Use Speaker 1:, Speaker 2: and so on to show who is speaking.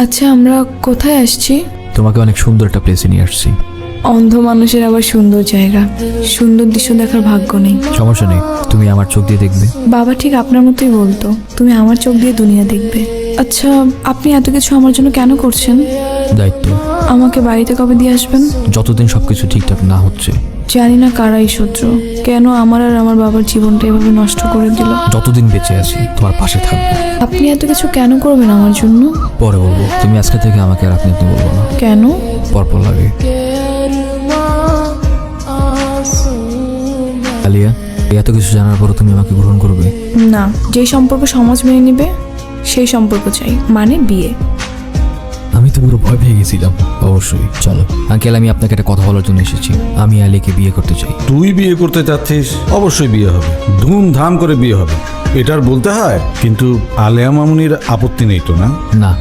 Speaker 1: আচ্ছা, আমরা কোথায় আসছি?
Speaker 2: তোমাকে অনেক সুন্দর একটা প্লেসে নিয়ে আসছি।
Speaker 1: অন্ধ মানুষের আবার সুন্দর জায়গা, সুন্দর দৃশ্য দেখার ভাগ্য নেই।
Speaker 2: সমস্যা নেই, তুমি আমার চোখ দিয়ে দেখবে।
Speaker 1: বাবা ঠিক আপনার মতোই বলতো, তুমি আমার চোখ দিয়ে দুনিয়া দেখবে। আচ্ছা, আপনি এত কিছু আমার জন্য কেন করছেন?
Speaker 2: দায়িত্ব।
Speaker 1: আমাকে বাড়িতে কবে দিয়ে আসবেন?
Speaker 2: যতদিন সবকিছু ঠিকঠাক না হচ্ছে।
Speaker 1: জানি না কারাই শত্রু, কেন আমার আর আমার বাবার জীবনটা এভাবে নষ্ট করে দিল।
Speaker 2: যতদিন বেঁচে আছি তোমার পাশে থাকবো।
Speaker 1: আপনি এত কিছু কেন করবেন আমার জন্য?
Speaker 2: পরে বলবো, তুমি আজকে থেকে আমাকে আর আপনি আপনি বলবো না।
Speaker 1: কেন?
Speaker 2: পরপর লাগে। আলিয়া, এত কিছু জানার পর তুমি আমাকে গ্রহণ করবে?
Speaker 1: না, যেই সম্পর্ক সমাজ মেনে নেবে সেই সম্পর্ক চাই, মানে বিয়ে।
Speaker 2: আমি তো পুরো ভয় পেয়ে গেছিলাম। অবশ্যই, চলো আঙ্কেল, আমি আপনাকে একটা কথা বলার জন্য এসেছি। আমি আলিয়াকে বিয়ে করতে চাই।
Speaker 3: তুই বিয়ে করতে চাচ্ছিস? অবশ্যই বিয়ে হবে, ধুমধাম করে বিয়ে হবে, এটার বলতে হয়। কিন্তু আলেয়া মামুনির আপত্তি নেই তো? না
Speaker 2: না,